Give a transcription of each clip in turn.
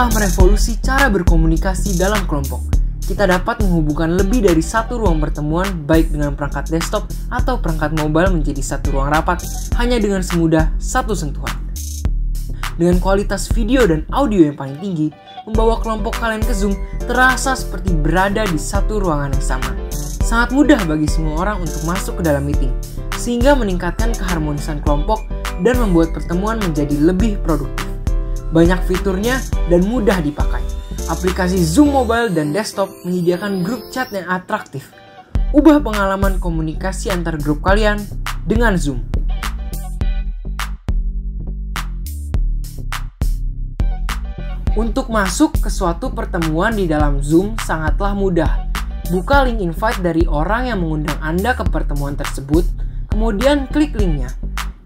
telah merevolusi cara berkomunikasi dalam kelompok. Kita dapat menghubungkan lebih dari satu ruang pertemuan baik dengan perangkat desktop atau perangkat mobile menjadi satu ruang rapat hanya dengan semudah satu sentuhan. Dengan kualitas video dan audio yang paling tinggi, membawa kelompok kalian ke Zoom terasa seperti berada di satu ruangan yang sama. Sangat mudah bagi semua orang untuk masuk ke dalam meeting, sehingga meningkatkan keharmonisan kelompok dan membuat pertemuan menjadi lebih produktif. Banyak fiturnya dan mudah dipakai. Aplikasi Zoom mobile dan desktop menyediakan grup chat yang atraktif. Ubah pengalaman komunikasi antar grup kalian dengan Zoom. Untuk masuk ke suatu pertemuan di dalam Zoom sangatlah mudah. Buka link invite dari orang yang mengundang Anda ke pertemuan tersebut, kemudian klik linknya.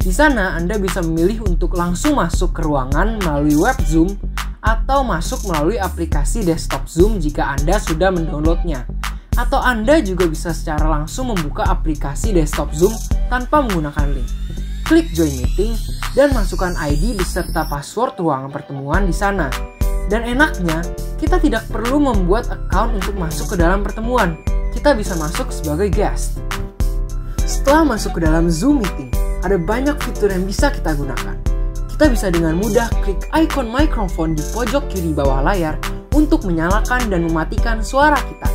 Di sana Anda bisa memilih untuk langsung masuk ke ruangan melalui web Zoom atau masuk melalui aplikasi desktop Zoom jika Anda sudah mendownloadnya. Atau Anda juga bisa secara langsung membuka aplikasi desktop Zoom tanpa menggunakan link. Klik join meeting dan masukkan ID beserta password ruangan pertemuan di sana. Dan enaknya, kita tidak perlu membuat account untuk masuk ke dalam pertemuan. Kita bisa masuk sebagai guest. Setelah masuk ke dalam Zoom meeting, ada banyak fitur yang bisa kita gunakan. Kita bisa dengan mudah klik icon microphone di pojok kiri bawah layar untuk menyalakan dan mematikan suara kita.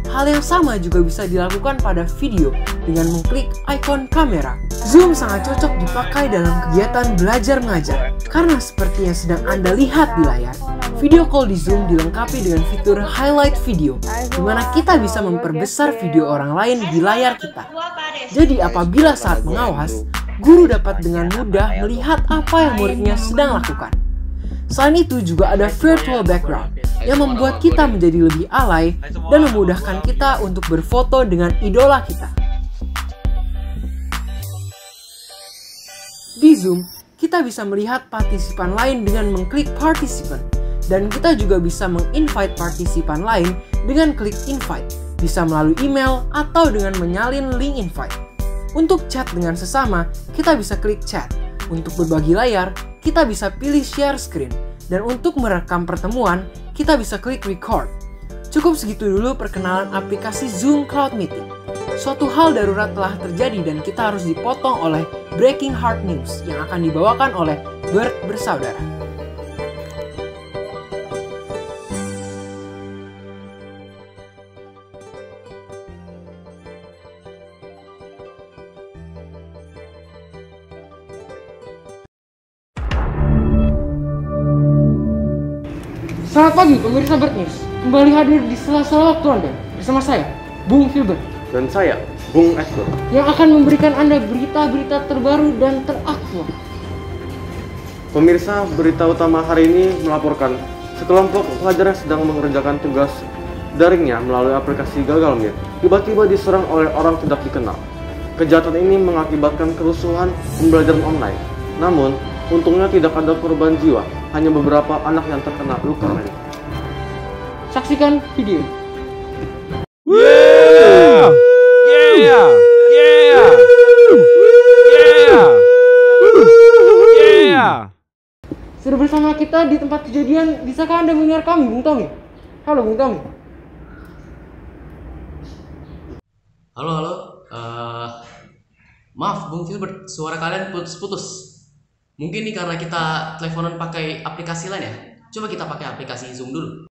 Hal yang sama juga bisa dilakukan pada video dengan mengklik icon kamera. Zoom sangat cocok dipakai dalam kegiatan belajar mengajar karena seperti yang sedang Anda lihat di layar. Video call di Zoom dilengkapi dengan fitur highlight video, di mana kita bisa memperbesar video orang lain di layar kita. Jadi apabila saat mengawas, guru dapat dengan mudah melihat apa yang muridnya sedang lakukan. Selain itu juga ada virtual background yang membuat kita menjadi lebih alay dan memudahkan kita untuk berfoto dengan idola kita. Di Zoom, kita bisa melihat partisipan lain dengan mengklik participant, dan kita juga bisa menginvite partisipan lain dengan klik invite, bisa melalui email atau dengan menyalin link invite. Untuk chat dengan sesama, kita bisa klik chat. Untuk berbagi layar, kita bisa pilih share screen. Dan untuk merekam pertemuan, kita bisa klik record. Cukup segitu dulu perkenalan aplikasi Zoom Cloud Meeting. Suatu hal darurat telah terjadi dan kita harus dipotong oleh Breaking Heart News yang akan dibawakan oleh Bert Bersaudara. Selamat pagi pemirsa Bert News, kembali hadir di sela-sela waktu Anda bersama saya, Bung Filbert, dan saya, Bung Esbert, yang akan memberikan Anda berita-berita terbaru dan teraktual. Pemirsa, berita utama hari ini melaporkan sekelompok pelajar yang sedang mengerjakan tugas daringnya melalui aplikasi Google Meet tiba-tiba diserang oleh orang tidak dikenal. Kejahatan ini mengakibatkan kerusuhan pembelajaran online. Namun, untungnya tidak ada korban jiwa, hanya beberapa anak yang terkena luka ringan. Saksikan video. Yeah! Yeah! Yeah! Yeah! Yeah! Sudah bersama kita di tempat kejadian, bisakah Anda mendengar kami, Bung Tommy? Halo, Bung Tommy. Halo. Maaf, Bung Filbert, suara kalian putus-putus. Mungkin nih karena kita teleponan pakai aplikasi lain ya. Coba kita pakai aplikasi Zoom dulu.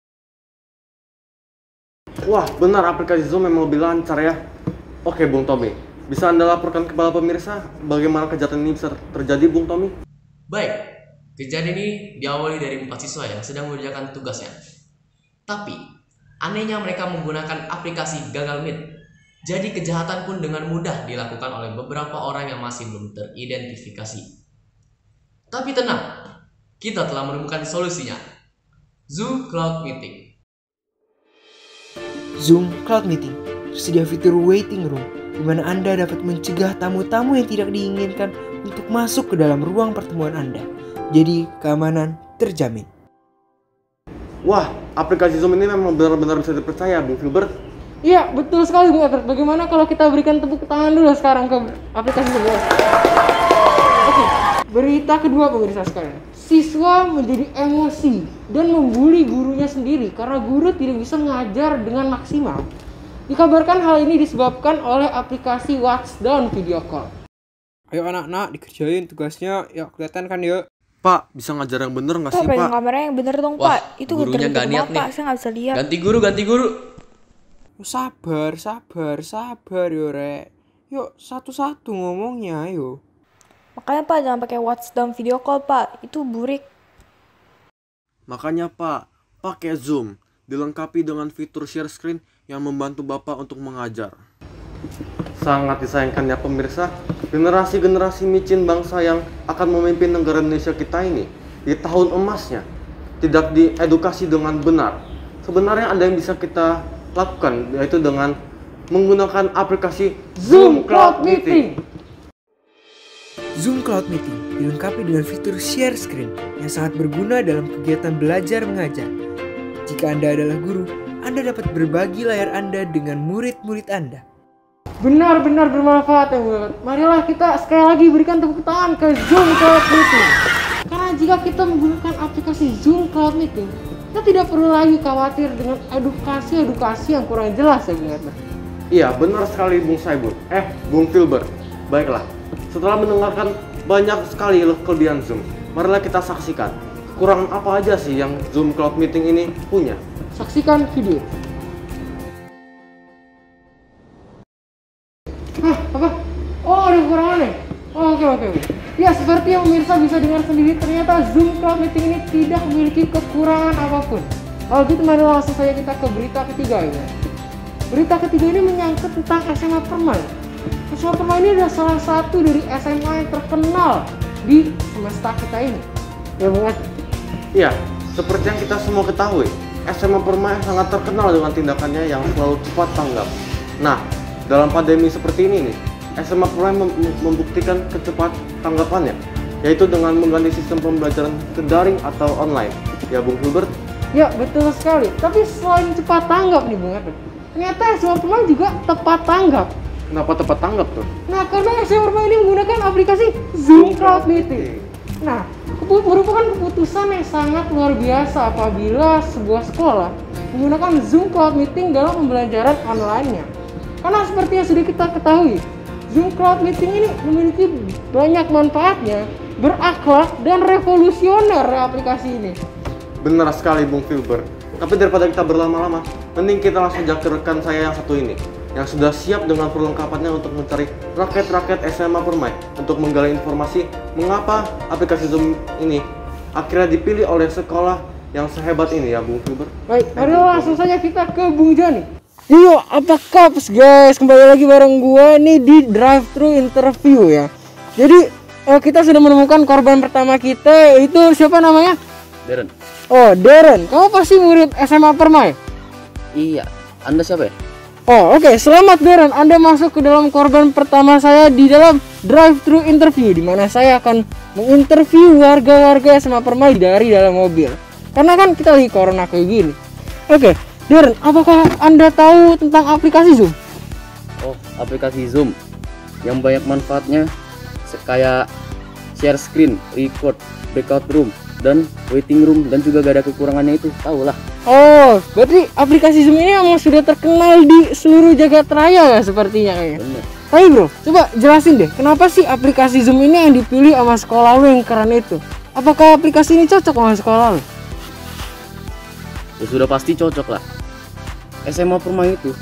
Wah, benar aplikasi Zoom memang lebih lancar ya. Oke, Bung Tommy, bisa Anda laporkan kepada pemirsa bagaimana kejahatan ini bisa terjadi, Bung Tommy? Baik, kejadian ini diawali dari 4 siswa yang sedang mengerjakan tugasnya. Tapi, anehnya mereka menggunakan aplikasi Google Meet. Jadi kejahatan pun dengan mudah dilakukan oleh beberapa orang yang masih belum teridentifikasi. Tapi tenang, kita telah menemukan solusinya. Zoom Cloud Meeting. Zoom Cloud Meeting tersedia fitur waiting room, di mana Anda dapat mencegah tamu-tamu yang tidak diinginkan untuk masuk ke dalam ruang pertemuan Anda. Jadi, keamanan terjamin. Wah, aplikasi Zoom ini memang benar-benar bisa dipercaya, Bung Filbert. Iya, betul sekali, Bung Edward. Bagaimana kalau kita berikan tepuk tangan dulu sekarang ke aplikasi Zoom? Oke. Berita kedua pemirsa sekalian, siswa menjadi emosi dan membuli gurunya sendiri karena guru tidak bisa mengajar dengan maksimal. Dikabarkan hal ini disebabkan oleh aplikasi Watchdown Video Call. Ayo anak-anak dikerjain tugasnya, ya kelihatan kan ya. Pak, bisa ngajar yang bener nggak sih Pak, pegang Pak? kameranya yang bener dong Wah, Pak. Itu gurunya nggak niat nih. Pak, saya nggak bisa lihat. Ganti guru. Sabar yo rek. Yuk satu-satu ngomongnya ayo. Makanya Pak jangan pakai Watchdown Video Call Pak. Itu burik. Makanya Pak, pakai Zoom, dilengkapi dengan fitur share screen yang membantu Bapak untuk mengajar. Sangat disayangkan ya pemirsa, generasi-generasi micin bangsa yang akan memimpin negara Indonesia kita ini di tahun emasnya tidak diedukasi dengan benar. Sebenarnya ada yang bisa kita lakukan, yaitu dengan menggunakan aplikasi Zoom Cloud Meeting. Zoom Cloud Meeting dilengkapi dengan fitur share screen yang sangat berguna dalam kegiatan belajar mengajar. Jika Anda adalah guru, Anda dapat berbagi layar Anda dengan murid-murid Anda. Benar-benar bermanfaat ya buat. Marilah kita sekali lagi berikan tepuk tangan ke Zoom Cloud Meeting. Karena jika kita menggunakan aplikasi Zoom Cloud Meeting, kita tidak perlu lagi khawatir dengan edukasi yang kurang jelas ya Bung. Iya, benar sekali Bung Saibul. Bung Filbert. Baiklah, setelah mendengarkan banyak sekali kelebihan Zoom, marilah kita saksikan kekurangan apa aja sih yang Zoom Cloud Meeting ini punya. Saksikan video. Apa? Oh, ada kekurangannya. Oh, oke. Ya, seperti yang pemirsa bisa dengar sendiri, ternyata Zoom Cloud Meeting ini tidak memiliki kekurangan apapun. Kalau gitu, mari langsung saja kita ke berita ketiga ya. Berita ketiga ini menyangkut tentang SMA Permai. SMA Permai ini adalah salah satu dari SMA yang terkenal di semesta kita ini. Ya, Bung. Iya, seperti yang kita semua ketahui, SMA Permai sangat terkenal dengan tindakannya yang selalu cepat tanggap. Nah, dalam pandemi seperti ini nih, SMA Permai membuktikan kecepat tanggapannya, yaitu dengan mengganti sistem pembelajaran ke daring atau online. Ya, Bung Hubert? Ya, betul sekali. Tapi selain cepat tanggap nih, Bung, ternyata SMA Permai juga tepat tanggap. Kenapa tepat tanggap tuh? Nah, karena SMA Permai ini menggunakan aplikasi Zoom Cloud Meeting. Nah, merupakan keputusan yang sangat luar biasa apabila sebuah sekolah menggunakan Zoom Cloud Meeting dalam pembelajaran online-nya. Karena seperti yang sudah kita ketahui, Zoom Cloud Meeting ini memiliki banyak manfaatnya, berakhlak dan revolusioner aplikasi ini. Benar sekali Bung Filbert. Tapi daripada kita berlama-lama, mending kita langsung ajak ke rekan saya yang satu ini, yang sudah siap dengan perlengkapannya untuk mencari rakyat-rakyat SMA Permai untuk menggali informasi mengapa aplikasi Zoom ini akhirnya dipilih oleh sekolah yang sehebat ini ya Bung Filbert. Baik, mari langsung saja kita ke Bung Joni. Yo, apa kaps guys? Kembali lagi bareng gua nih di drive-thru interview ya. Jadi kita sudah menemukan korban pertama kita, yaitu siapa namanya? Darren. Oh, Darren. Kamu pasti murid SMA Permai? Iya. Anda siapa ya? Oh, oke. Selamat Darren. Anda masuk ke dalam korban pertama saya di dalam drive-thru interview, di mana saya akan menginterview warga-warga SMA Permai dari dalam mobil. Karena kan kita lagi corona kayak gini. Oke. Darren, apakah Anda tahu tentang aplikasi Zoom? Oh, aplikasi Zoom yang banyak manfaatnya kayak share screen, record, breakout room, dan waiting room, dan juga gak ada kekurangannya itu, tahu lah. Oh, berarti aplikasi Zoom ini emang sudah terkenal di seluruh jagat raya ya sepertinya kayaknya. Bener. Tapi bro, coba jelasin deh, kenapa sih aplikasi Zoom ini yang dipilih sama sekolah lu yang keren itu? Apakah aplikasi ini cocok sama sekolah lu? Ya sudah pasti cocok lah. SMA Permai itu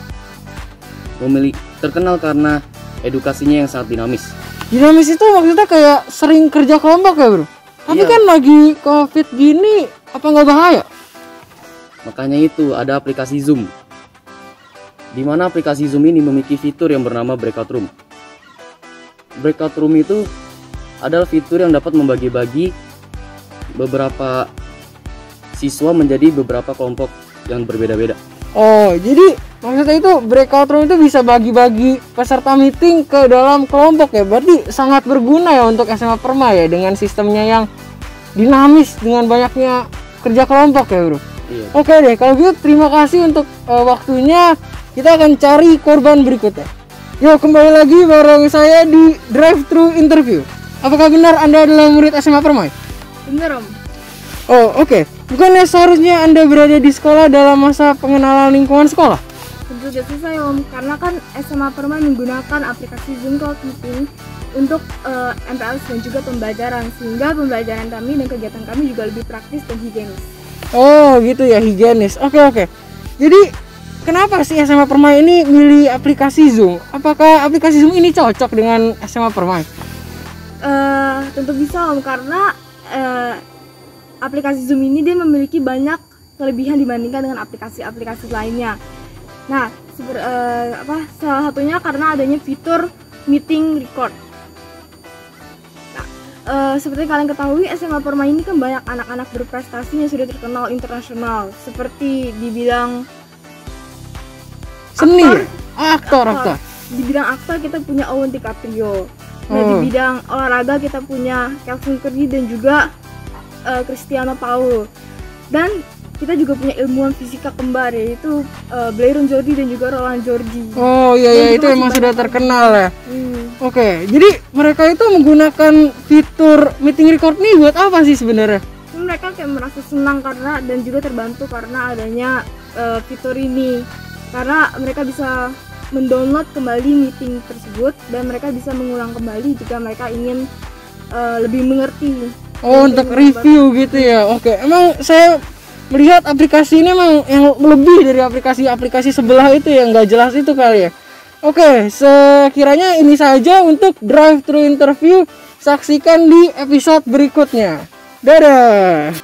terkenal karena edukasinya yang sangat dinamis. Dinamis itu maksudnya kayak sering kerja kelompok ya bro? Tapi Iya. kan lagi COVID gini, apa nggak bahaya? Makanya itu ada aplikasi Zoom, di mana aplikasi Zoom ini memiliki fitur yang bernama breakout room. Breakout room itu adalah fitur yang dapat membagi-bagi beberapa siswa menjadi beberapa kelompok yang berbeda-beda. Oh, jadi maksudnya itu breakout room itu bisa bagi-bagi peserta meeting ke dalam kelompok ya. Berarti sangat berguna ya untuk SMA Permai ya, dengan sistemnya yang dinamis dengan banyaknya kerja kelompok ya bro. Iya. Oke deh, kalau gitu terima kasih untuk waktunya. Kita akan cari korban berikutnya. Yuk kembali lagi bareng saya di drive-thru interview. Apakah benar Anda adalah murid SMA Permai? Bener Om. Oh, oke. Bukannya seharusnya Anda berada di sekolah dalam masa pengenalan lingkungan sekolah? Tentu saja selesai Om, karena kan SMA Permai menggunakan aplikasi Zoom Cloud Meeting untuk MPLS dan juga pembelajaran, sehingga pembelajaran kami dan kegiatan kami juga lebih praktis dan higienis. Oh, gitu ya, higienis. Oke. Jadi, kenapa sih SMA Permai ini milih aplikasi Zoom? Apakah aplikasi Zoom ini cocok dengan SMA Permai? Tentu bisa Om, karena aplikasi Zoom ini dia memiliki banyak kelebihan dibandingkan dengan aplikasi-aplikasi lainnya. Nah, salah satunya karena adanya fitur meeting record. Nah, seperti kalian ketahui, SMA Permai ini kan banyak anak-anak berprestasi yang sudah terkenal internasional, seperti di bidang Seni, aktor. Di bidang aktor kita punya Owen DiCaprio. Nah, di bidang olahraga kita punya Kelvin Curry dan juga Cristiano Paul. Dan kita juga punya ilmuwan fisika kembar, yaitu Blairon Jordi dan juga Roland Jordi. Oh iya, itu emang sudah terkenal ya. Oke, jadi mereka itu menggunakan fitur meeting record nih buat apa sih sebenarnya? Mereka kayak merasa senang karena dan juga terbantu karena adanya fitur ini. Karena mereka bisa mendownload kembali meeting tersebut dan mereka bisa mengulang kembali jika mereka ingin lebih mengerti. Oh, untuk review gitu ya. Oke, emang saya melihat aplikasi ini emang yang lebih dari aplikasi-aplikasi sebelah itu yang nggak jelas itu kali ya. Oke, sekiranya ini saja untuk drive thru interview. Saksikan di episode berikutnya. Dadah.